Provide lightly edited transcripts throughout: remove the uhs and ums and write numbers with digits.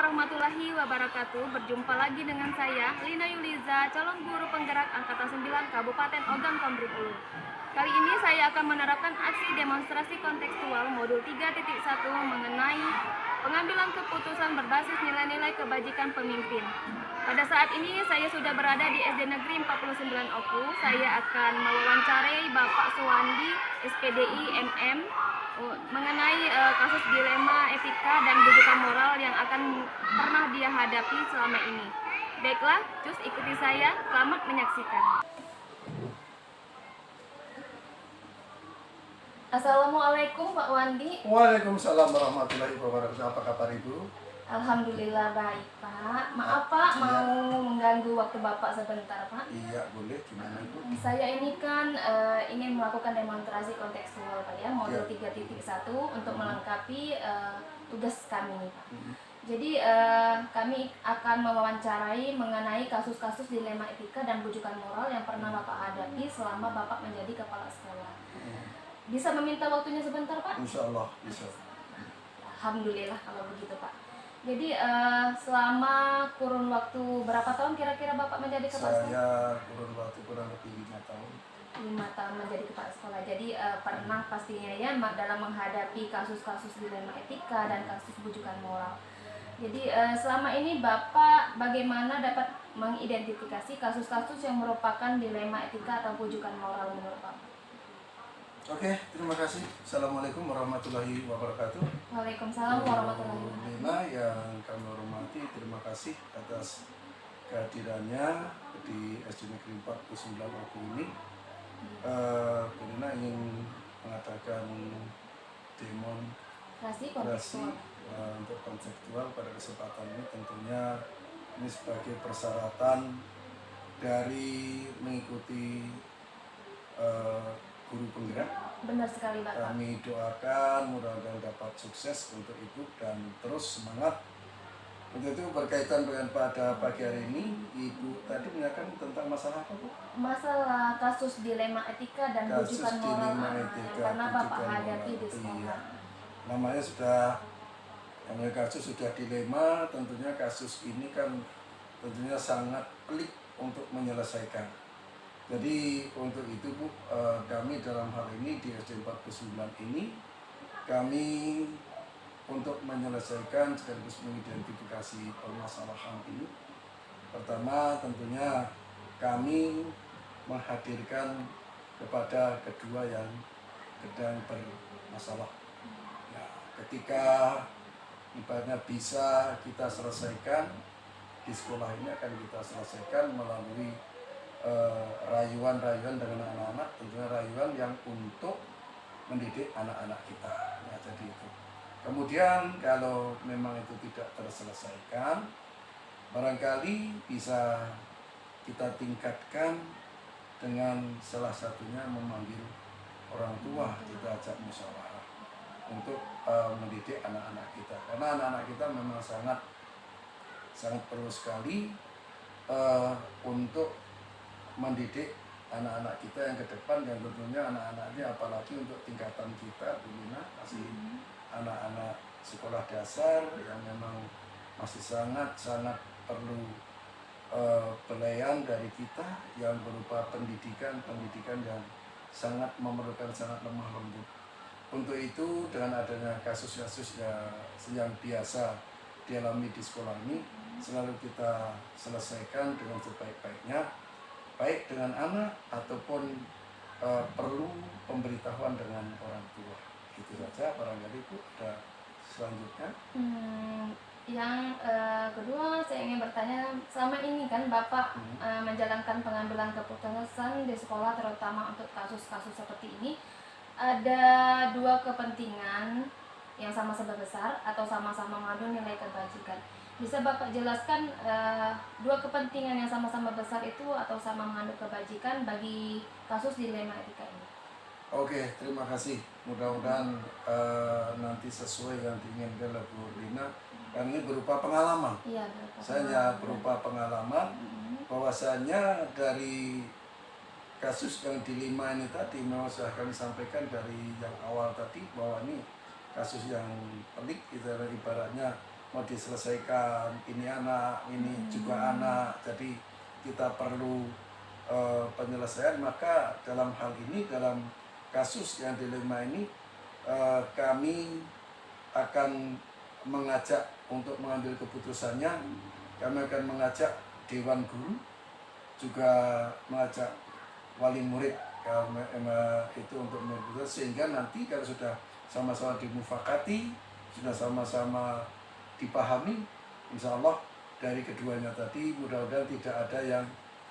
warahmatullahi wabarakatuh. Berjumpa lagi dengan saya, Lina Yuliza, calon guru penggerak Angkatan 9 Kabupaten Ogan Komering Ulu. Kali ini saya akan menerapkan aksi demonstrasi kontekstual modul 3.1 mengenai pengambilan keputusan berbasis nilai-nilai kebajikan pemimpin. Pada saat ini saya sudah berada di SD Negeri 49 Oku. Saya akan mewawancarai Bapak Suwandi, SPDI MM, mengenai kasus dilema etika dan bujukan moral yang akan pernah dia hadapi selama ini. Baiklah, cus ikuti saya. Selamat menyaksikan. Assalamualaikum Pak Wandi. Waalaikumsalam warahmatullahi wabarakatuh. Apa kabar Ibu? Alhamdulillah baik Pak. Maaf Pak, mau mengganggu waktu Bapak sebentar Pak. Iya boleh, gimana Ibu? Saya ini kan ingin melakukan demonstrasi kontekstual Pak ya, modul 3.1 untuk melengkapi tugas kami Pak. Jadi kami akan mewawancarai mengenai kasus-kasus dilema etika dan bujukan moral yang pernah Bapak hadapi selama Bapak menjadi kepala sekolah. Bisa meminta waktunya sebentar Pak? Insya Allah bisa. Alhamdulillah kalau begitu Pak. Jadi selama kurun waktu berapa tahun kira-kira Bapak menjadi kepala sekolah? Saya kurun waktu kurang lebih 5 tahun. 5 tahun menjadi kepala sekolah. Jadi pernah pastinya ya dalam menghadapi kasus-kasus dilema etika dan kasus bujukan moral. Jadi selama ini Bapak bagaimana dapat mengidentifikasi kasus-kasus yang merupakan dilema etika atau bujukan moral menurut Bapak? Oke, terima kasih. Assalamualaikum warahmatullahi wabarakatuh. Waalaikumsalam warahmatullahi wabarakatuh. Lina yang kami hormati, terima kasih atas kehadirannya di SD Negeri 49 Oku ini. Lina ingin mengadakan demonstrasi untuk konseptual pada kesempatan ini. Tentunya ini sebagai persyaratan dari mengikuti guru penggerak. Benar sekali Bapak. Kami doakan mudah-mudahan dapat sukses untuk Ibu dan terus semangat. Untuk itu berkaitan dengan pada pagi hari ini, Ibu tadi menanyakan tentang masalah apa Bu? Masalah kasus dilema etika dan bujukan moral yang pernah Bapak hadapi di sekolah. Iya. Namanya sudah, namanya kasus sudah dilema, tentunya kasus ini kan tentunya sangat pelik untuk menyelesaikan. Jadi untuk itu Bu, kami dalam hal ini di SD 49 ini, kami untuk menyelesaikan sekaligus mengidentifikasi permasalahan ini. Pertama tentunya kami menghadirkan kepada kedua yang sedang bermasalah. Nah, ketika ibaratnya bisa kita selesaikan di sekolah ini akan kita selesaikan melalui rayuan-rayuan dengan anak-anak, tentunya rayuan yang untuk mendidik anak-anak kita. Ya, jadi itu. Kemudian kalau memang itu tidak terselesaikan, barangkali bisa kita tingkatkan dengan salah satunya memanggil orang tua, kita ajak musyawarah untuk mendidik anak-anak kita. Karena anak-anak kita memang sangat perlu sekali untuk mendidik anak-anak kita yang ke depan, dan tentunya anak-anak ini apalagi untuk tingkatan kita Lina, masih anak-anak sekolah dasar yang memang masih sangat perlu pelayan dari kita yang berupa pendidikan yang sangat memerlukan, sangat lemah lembut. Untuk itu dengan adanya kasus-kasus yang biasa dialami di sekolah ini, selalu kita selesaikan dengan sebaik-baiknya, baik dengan anak ataupun perlu pemberitahuan dengan orang tua. Itu saja barangkali Bu. Ada selanjutnya? Yang kedua saya ingin bertanya, selama ini kan Bapak menjalankan pengambilan keputusan di sekolah terutama untuk kasus-kasus seperti ini, ada dua kepentingan yang sama-sama besar atau sama-sama mengandung nilai kebajikan. Bisa Bapak jelaskan dua kepentingan yang sama-sama besar itu atau sama mengandung kebajikan bagi kasus dilema etika ini? Oke, terima kasih. Mudah-mudahan nanti sesuai yang diinginkan oleh Bu Lina. Dan ini berupa pengalaman. Iya, Saya berupa pengalaman bahwasanya dari kasus yang dilema ini tadi memang sudah kami sampaikan dari yang awal tadi bahwa ini kasus yang pelik, ibaratnya mau diselesaikan, ini anak, ini juga anak, jadi kita perlu penyelesaian. Maka dalam hal ini, dalam kasus yang dilema ini, kami akan mengajak untuk mengambil keputusannya. Kami akan mengajak Dewan Guru, juga mengajak wali murid itu untuk menentukan, sehingga nanti kalau sudah sama-sama dimufakati, sudah sama-sama dipahami, insya Allah dari keduanya tadi mudah-mudahan tidak ada yang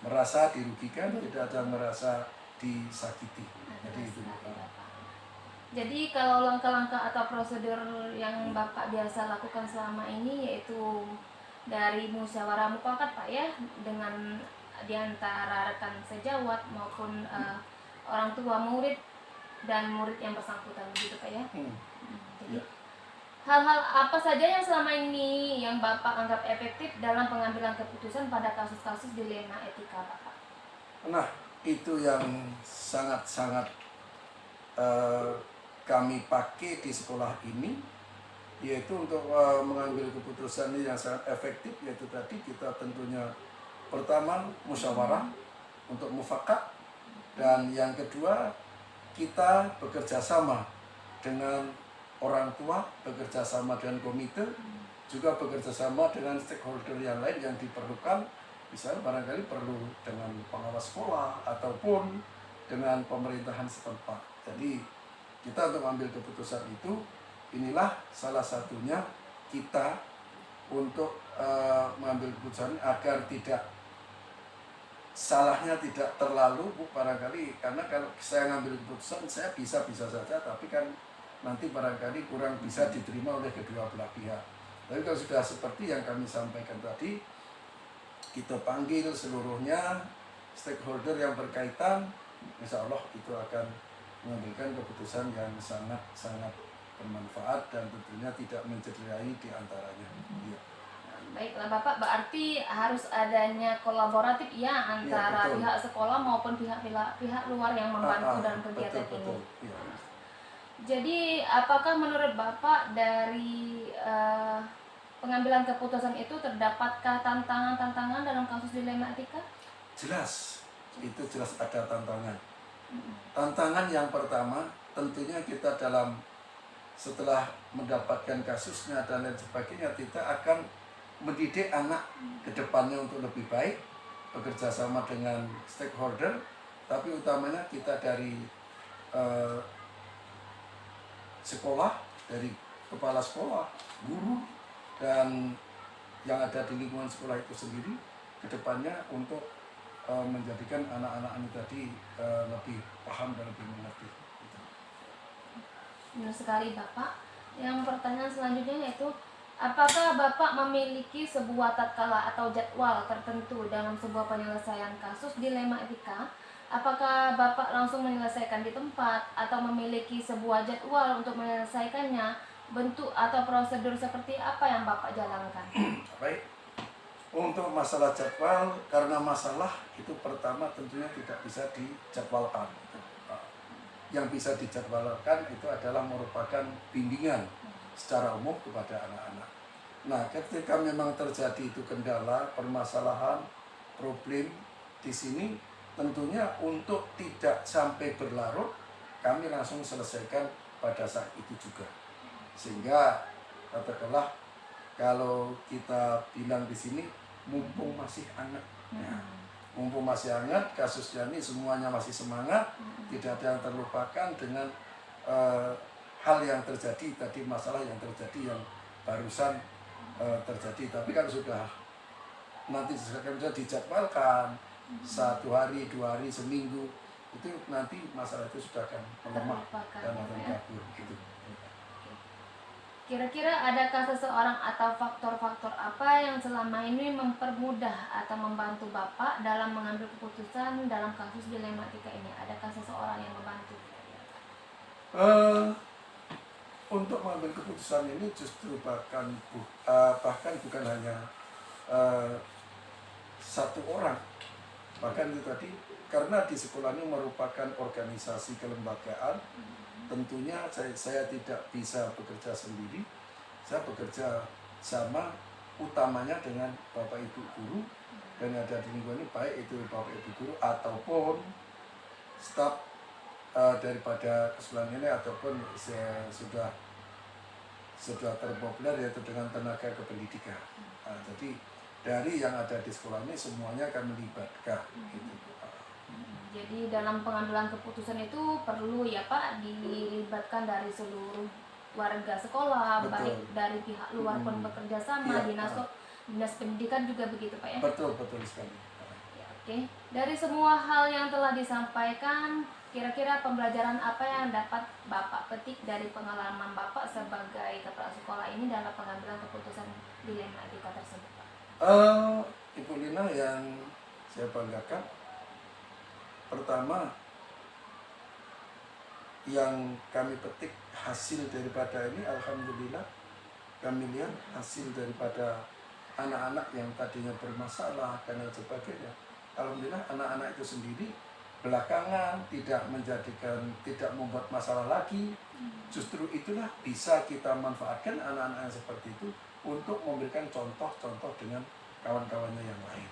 merasa dirugikan, tidak ada yang merasa disakiti. Jadi itu. Jadi kalau langkah-langkah atau prosedur yang Bapak biasa lakukan selama ini yaitu dari musyawarah mufakat Pak ya, dengan diantara rekan sejawat maupun orang tua murid dan murid yang bersangkutan begitu Pak ya. Jadi hal-hal apa saja yang selama ini yang Bapak anggap efektif dalam pengambilan keputusan pada kasus-kasus dilema etika Bapak? Nah, itu yang sangat-sangat kami pakai di sekolah ini, yaitu untuk mengambil keputusan yang sangat efektif, yaitu tadi kita tentunya pertama musyawarah untuk mufakat, dan yang kedua kita bekerja sama dengan orang tua, bekerja sama dengan komite, juga bekerja sama dengan stakeholder yang lain yang diperlukan, misalnya barangkali perlu dengan pengawas sekolah ataupun dengan pemerintahan setempat. Jadi kita untuk mengambil keputusan itu, inilah salah satunya kita untuk mengambil keputusan agar tidak salahnya tidak terlalu barangkali, karena kalau saya mengambil keputusan saya bisa saja, tapi kan nanti barangkali kurang bisa diterima oleh kedua belah pihak. Tapi kalau sudah seperti yang kami sampaikan tadi, kita panggil seluruhnya stakeholder yang berkaitan, insya Allah itu akan mengambilkan keputusan yang sangat bermanfaat dan tentunya tidak mencederai di antaranya. Ya. Baiklah Bapak, berarti harus adanya kolaboratif ya antara pihak sekolah maupun pihak luar yang membantu dalam kegiatan ini. Ya. Jadi apakah menurut Bapak dari pengambilan keputusan itu terdapatkah tantangan-tantangan dalam kasus dilema etika? Jelas, itu jelas ada tantangan. Tantangan yang pertama tentunya kita setelah mendapatkan kasusnya dan lain sebagainya, kita akan mendidik anak ke depannya untuk lebih baik, bekerja sama dengan stakeholder, tapi utamanya kita dari sekolah, dari kepala sekolah, guru, dan yang ada di lingkungan sekolah itu sendiri ke depannya untuk menjadikan anak-anak ini tadi lebih paham dan lebih mengerti. Benar sekali Bapak. Yang pertanyaan selanjutnya yaitu, apakah Bapak memiliki sebuah tatkala atau jadwal tertentu dalam sebuah penyelesaian kasus dilema etika? Apakah Bapak langsung menyelesaikan di tempat atau memiliki sebuah jadwal untuk menyelesaikannya? Bentuk atau prosedur seperti apa yang Bapak jalankan? Baik. Untuk masalah jadwal, karena masalah itu pertama tentunya tidak bisa dijadwalkan. Yang bisa dijadwalkan itu adalah merupakan bimbingan secara umum kepada anak-anak. Nah, ketika memang terjadi itu kendala, permasalahan, problem di sini, tentunya untuk tidak sampai berlarut, kami langsung selesaikan pada saat itu juga. Sehingga katakanlah kalau kita bilang di sini, mumpung masih hangat, ya. Mumpung masih hangat, kasusnya ini semuanya masih semangat, tidak ada yang terlupakan dengan hal yang terjadi tadi, masalah yang terjadi yang barusan terjadi. Tapi kan sudah nanti sudah dijadwalkan 1 hari, 2 hari, seminggu, itu nanti masalah itu sudah akan melemah dan akan kabur gitu. Kira-kira adakah seseorang atau faktor-faktor apa yang selama ini mempermudah atau membantu Bapak dalam mengambil keputusan dalam kasus dilema etika ini? Adakah seseorang yang membantu? Untuk mengambil keputusan ini justru bahkan bukan hanya satu orang. Bahkan itu tadi, karena di sekolah ini merupakan organisasi kelembagaan, tentunya saya tidak bisa bekerja sendiri. Saya bekerja sama utamanya dengan Bapak Ibu guru dan yang ada di lingkungan ini, baik itu Bapak Ibu guru ataupun staf daripada keseluruhan ini ataupun sudah terpopuler yaitu dengan tenaga kependidikan. Jadi dari yang ada di sekolah ini semuanya akan melibatkan gitu. Jadi dalam pengambilan keputusan itu perlu ya Pak dilibatkan dari seluruh warga sekolah, Betul. baik dari pihak luar pun bekerja sama, Iya, dinas pendidikan juga begitu Pak ya. betul sekali. Ya, oke. Dari semua hal yang telah disampaikan, kira-kira pembelajaran apa yang dapat Bapak petik dari pengalaman Bapak sebagai kepala sekolah ini dalam pengambilan keputusan dilema etika tersebut Pak? Ibu Lina yang saya banggakan, pertama yang kami petik hasil daripada ini, alhamdulillah kami lihat hasil daripada anak-anak yang tadinya bermasalah dan lain sebagainya. Alhamdulillah anak-anak itu sendiri belakangan tidak membuat masalah lagi. Justru itulah bisa kita manfaatkan anak-anak yang seperti itu untuk memberikan contoh-contoh dengan kawan-kawannya yang lain.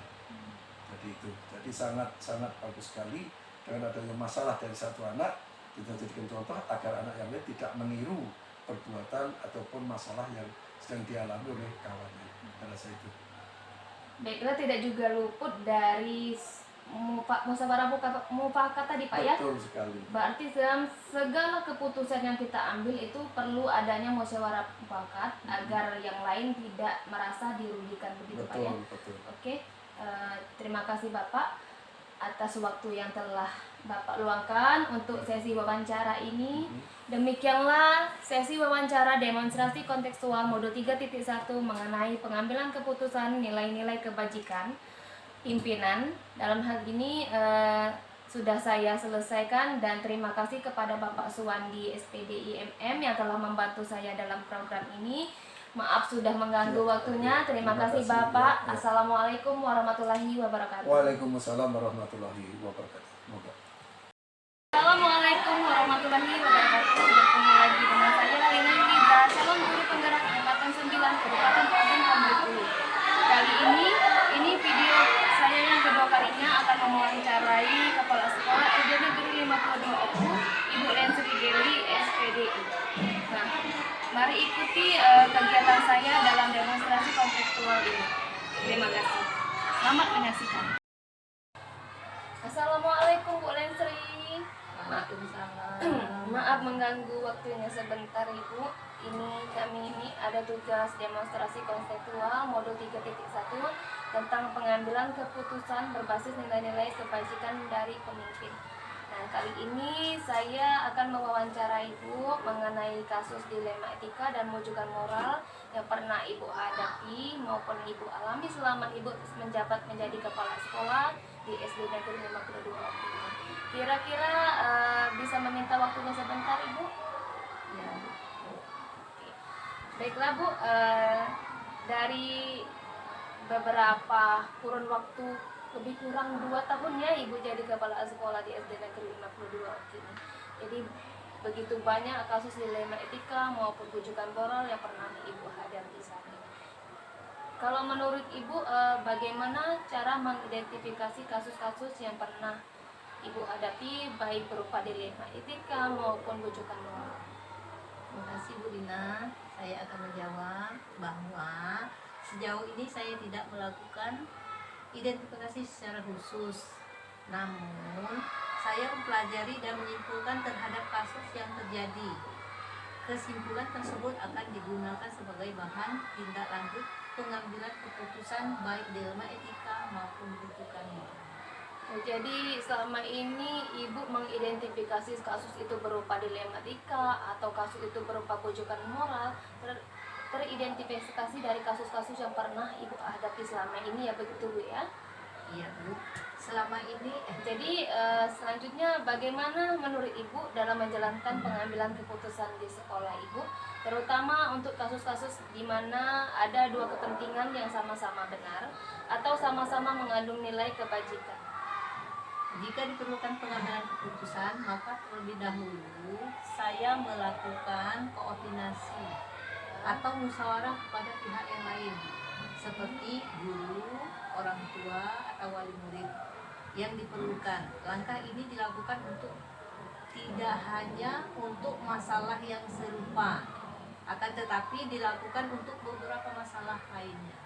Jadi sangat bagus sekali dengan adanya masalah dari satu anak, kita jadikan contoh agar anak yang lain tidak meniru perbuatan ataupun masalah yang sedang dialami oleh kawannya. Rasa itu. Baiklah, tidak juga luput dari musyawarah mufakat tadi Pak ya. Betul sekali. Berarti dalam segala keputusan yang kita ambil itu perlu adanya musyawarah mufakat agar yang lain tidak merasa dirugikan begitu Pak ya. Betul. Oke, terima kasih Bapak atas waktu yang telah Bapak luangkan untuk sesi wawancara ini. Demikianlah sesi wawancara demonstrasi kontekstual modul 3.1 mengenai pengambilan keputusan nilai-nilai kebajikan pimpinan. Dalam hal ini sudah saya selesaikan dan terima kasih kepada Bapak Suwandi SPD IMM yang telah membantu saya dalam program ini. Maaf sudah mengganggu waktunya. Terima kasih Bapak. Assalamualaikum warahmatullahi wabarakatuh. Waalaikumsalam warahmatullahi wabarakatuh. Assalamualaikum warahmatullahi wabarakatuh. Bertemu lagi dengan saya Lina Yulida, calon guru penggerak angkatan 9 Kabupaten Ogden Komering Ulu. Kali ini video saya yang kedua kalinya akan mewawancarai Kepala Sekolah SD Negeri 52 Oku, Ibu Lensri Geli SPDI. Nah, mari ikuti kegiatan saya dalam demonstrasi kontekstual ini. Terima kasih. Selamat menyaksikan. Assalamualaikum Bu Lensri. Maaf mengganggu waktunya sebentar Ibu. Kami ada tugas demonstrasi konseptual modul 3.1 tentang pengambilan keputusan berbasis nilai-nilai kebajikan dari pemimpin. Nah, kali ini saya akan mewawancara Ibu mengenai kasus dilema etika dan rujukan moral yang pernah Ibu hadapi maupun Ibu alami selama Ibu menjabat menjadi kepala sekolah di SD Negeri 52 Oku. Kira-kira bisa meminta waktunya sebentar Ibu? Ya. Oke. Baiklah Bu, dari beberapa kurun waktu lebih kurang 2 tahun ya Ibu jadi kepala sekolah di SD Negeri 52 Oku ini. Jadi begitu banyak kasus dilema etika maupun rujukan moral yang pernah Ibu hadapi saat ini. Kalau menurut Ibu, bagaimana cara mengidentifikasi kasus-kasus yang pernah Ibu hadapi baik berupa dilema etika maupun rujukan moral? Terima kasih Bu Lina. Saya akan menjawab bahwa sejauh ini saya tidak melakukan identifikasi secara khusus. Namun, saya mempelajari dan menyimpulkan terhadap kasus yang terjadi. Kesimpulan tersebut akan digunakan sebagai bahan tindak lanjut pengambilan keputusan baik dilema etika maupun rujukan moral. Jadi selama ini Ibu mengidentifikasi kasus itu berupa dilema etika atau kasus itu berupa rujukan moral, teridentifikasi dari kasus-kasus yang pernah Ibu hadapi selama ini ya begitu Bu ya? Iya Bu, selama ini Jadi selanjutnya bagaimana menurut Ibu dalam menjalankan pengambilan keputusan di sekolah Ibu, terutama untuk kasus-kasus di mana ada dua kepentingan yang sama-sama benar atau sama-sama mengandung nilai kebajikan? jika diperlukan pengambilan keputusan, maka terlebih dahulu saya melakukan koordinasi atau musyawarah kepada pihak yang lain seperti guru, orang tua, atau wali murid yang diperlukan. Langkah ini dilakukan untuk tidak hanya untuk masalah yang serupa, akan tetapi dilakukan untuk beberapa masalah lainnya.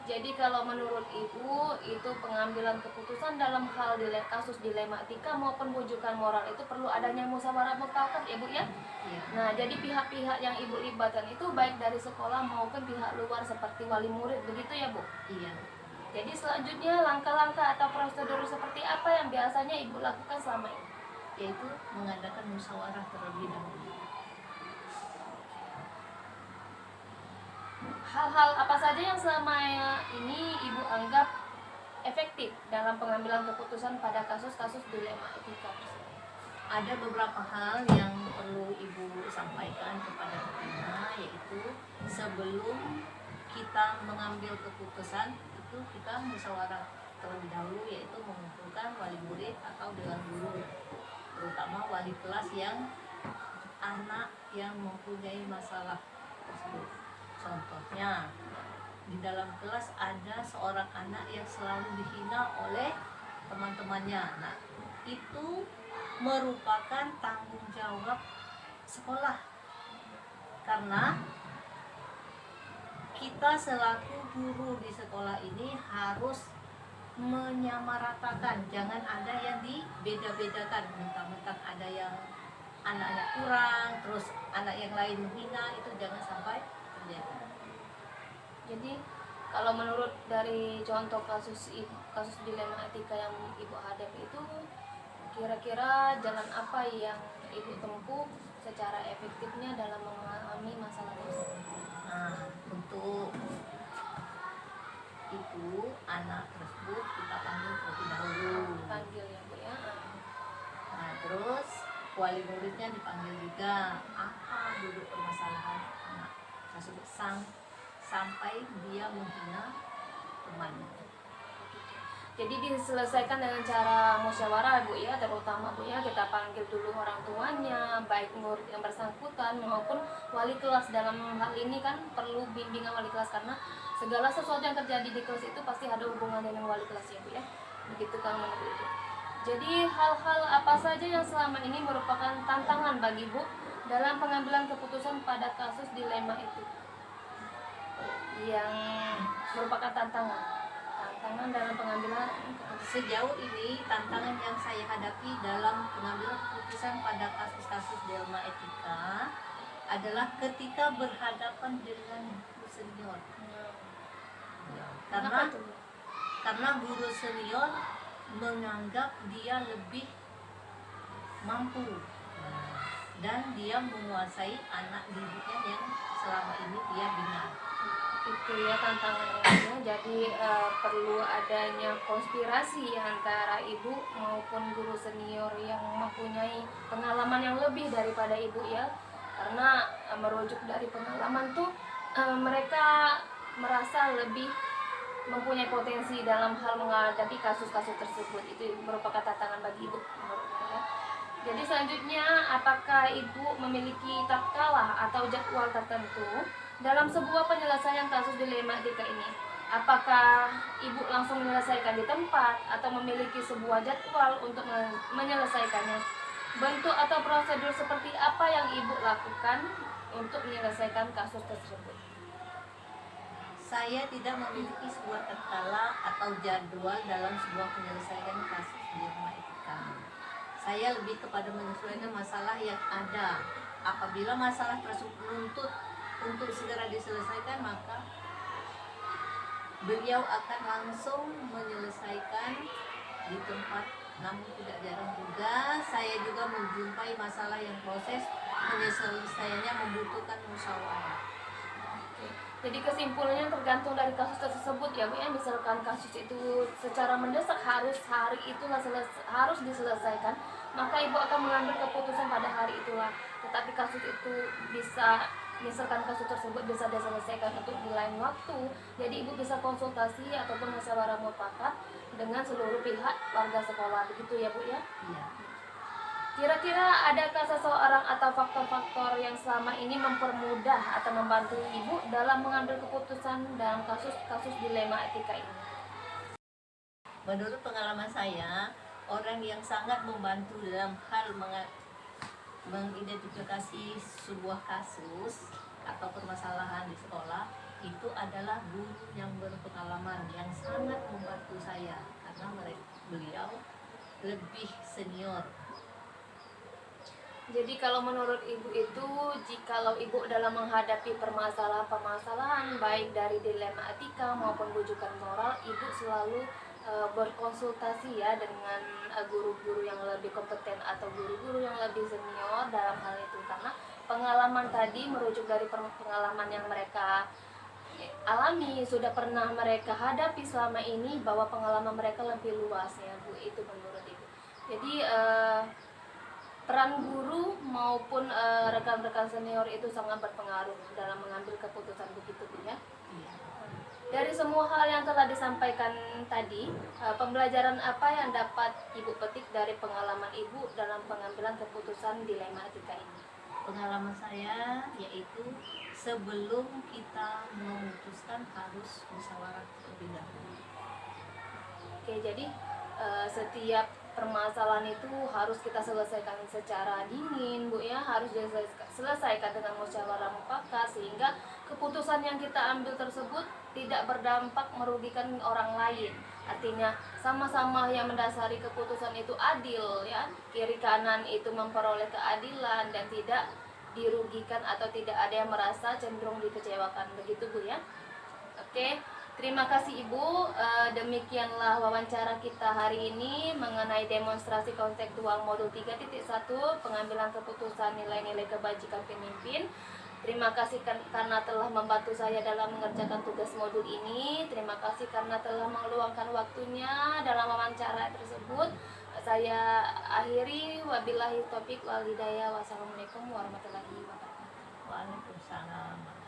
Jadi kalau menurut Ibu, itu pengambilan keputusan dalam hal kasus dilema etika maupun rujukan moral itu perlu adanya musyawarah mufakat ya Bu ya? Iya. Nah, jadi pihak-pihak yang Ibu libatkan itu baik dari sekolah maupun pihak luar seperti wali murid, begitu ya Bu? Iya. Jadi selanjutnya langkah-langkah atau prosedur seperti apa yang biasanya Ibu lakukan selama ini? Yaitu mengadakan musyawarah terlebih dahulu. Hal-hal apa saja yang selama ini Ibu anggap efektif dalam pengambilan keputusan pada kasus-kasus dilema etika tersebut? Ada beberapa hal yang perlu Ibu sampaikan kepada kita, yaitu sebelum kita mengambil keputusan itu kita musyawarah terlebih dahulu, yaitu mengumpulkan wali murid atau dewan guru, terutama wali kelas yang anak yang mempunyai masalah tersebut. Contohnya, di dalam kelas ada seorang anak yang selalu dihina oleh teman-temannya. Nah, itu merupakan tanggung jawab sekolah, karena kita selaku guru di sekolah ini harus menyamaratakan, jangan ada yang dibeda-bedakan, mentang-mentang ada yang anaknya kurang terus anak yang lain menghina, itu jangan sampai terjadi. Jadi kalau menurut dari contoh kasus dilema etika yang Ibu hadapi itu, kira-kira jalan apa yang Ibu tempuh secara efektifnya dalam mengalami masalah tersebut? Nah, untuk itu anak tersebut kita panggil terlebih dahulu. Panggil ya Bu ya. Nah, terus wali muridnya dipanggil juga, apa duduk permasalahan anak tersebut sampai dia menghina temannya. Jadi diselesaikan dengan cara musyawarah Bu ya, terutama Bu ya, kita panggil dulu orang tuanya, baik murid yang bersangkutan maupun wali kelas. Dalam hal ini kan perlu bimbingan wali kelas, karena segala sesuatu yang terjadi di kelas itu pasti ada hubungan dengan wali kelas ya Bu ya. Begitu kan menurut Ibu. Jadi hal-hal apa saja yang selama ini merupakan tantangan bagi Bu dalam pengambilan keputusan pada kasus dilema itu? Yang merupakan tantangan dalam pengambilan keputusan. Sejauh ini tantangan yang saya hadapi dalam pengambilan keputusan pada kasus-kasus dilema etika adalah ketika berhadapan dengan guru senior. Kenapa tuh, Bu? Karena guru senior menganggap dia lebih mampu dan dia menguasai anak didiknya yang selama ini dia bina. Itu ya tantangannya. Jadi perlu adanya konspirasi antara Ibu maupun guru senior yang mempunyai pengalaman yang lebih daripada Ibu ya, karena merujuk dari pengalaman tuh mereka merasa lebih mempunyai potensi dalam hal menghadapi kasus-kasus tersebut. Itu merupakan tantangan bagi Ibu menurut saya. Jadi selanjutnya, apakah Ibu memiliki tatkala atau jadwal tertentu dalam sebuah penyelesaian kasus dilema etika ini? Apakah Ibu langsung menyelesaikan di tempat atau memiliki sebuah jadwal untuk menyelesaikannya? Bentuk atau prosedur seperti apa yang Ibu lakukan untuk menyelesaikan kasus tersebut? Saya tidak memiliki sebuah tatkala atau jadwal dalam sebuah penyelesaian kasus dilema etika. Saya lebih kepada menyesuaikan masalah yang ada. Apabila masalah tersebut menuntut untuk segera diselesaikan, maka beliau akan langsung menyelesaikan di tempat. Namun tidak jarang juga saya juga menjumpai masalah yang proses penyelesaiannya membutuhkan musyawarah. Jadi kesimpulannya tergantung dari kasus tersebut ya Bu ya. Misalkan kasus itu secara mendesak harus hari itulah harus diselesaikan, maka Ibu akan mengambil keputusan pada hari itulah. Tetapi kasus itu bisa, misalkan kasus tersebut bisa diselesaikan untuk di lain waktu, jadi Ibu bisa konsultasi ataupun musyawarah mufakat dengan seluruh pihak warga sekolah, begitu ya Bu ya. Iya. Kira-kira adakah seseorang atau faktor-faktor yang selama ini mempermudah atau membantu ibu dalam mengambil keputusan dalam kasus-kasus dilema etika ini? Menurut pengalaman saya, orang yang sangat membantu dalam hal mengidentifikasi sebuah kasus atau permasalahan di sekolah itu adalah guru yang berpengalaman yang sangat membantu saya karena beliau lebih senior. Jadi kalau menurut ibu itu, jikalau ibu dalam menghadapi permasalahan-permasalahan baik dari dilema etika maupun bujukan moral, ibu selalu berkonsultasi ya dengan guru-guru yang lebih kompeten atau guru-guru yang lebih senior dalam hal itu, karena pengalaman tadi merujuk dari pengalaman yang mereka alami, sudah pernah mereka hadapi selama ini, bahwa pengalaman mereka lebih luas ya Bu, itu menurut ibu. Jadi peran guru maupun rekan-rekan senior itu sangat berpengaruh dalam mengambil keputusan, begitu Bu ya. Dari semua hal yang telah disampaikan tadi, pembelajaran apa yang dapat ibu petik dari pengalaman ibu dalam pengambilan keputusan dilema etika ini? Pengalaman saya yaitu sebelum kita memutuskan harus musyawarah terlebih dahulu. Oke, jadi setiap permasalahan itu harus kita selesaikan secara dingin Bu ya, harus diselesaikan dengan musyawarah mufakat, sehingga keputusan yang kita ambil tersebut tidak berdampak merugikan orang lain. Artinya sama-sama yang mendasari keputusan itu adil ya, kiri kanan itu memperoleh keadilan dan tidak dirugikan atau tidak ada yang merasa cenderung dikecewakan, begitu Bu ya. Oke, terima kasih Ibu. Demikianlah wawancara kita hari ini mengenai demonstrasi konseptual modul 3.1 pengambilan keputusan nilai-nilai kebajikan pemimpin. Terima kasih karena telah membantu saya dalam mengerjakan tugas modul ini. Terima kasih karena telah meluangkan waktunya dalam wawancara tersebut. Saya akhiri, wabillahi taufiq wal hidayah. Wassalamualaikum warahmatullahi wabarakatuh. Waalaikumsalam.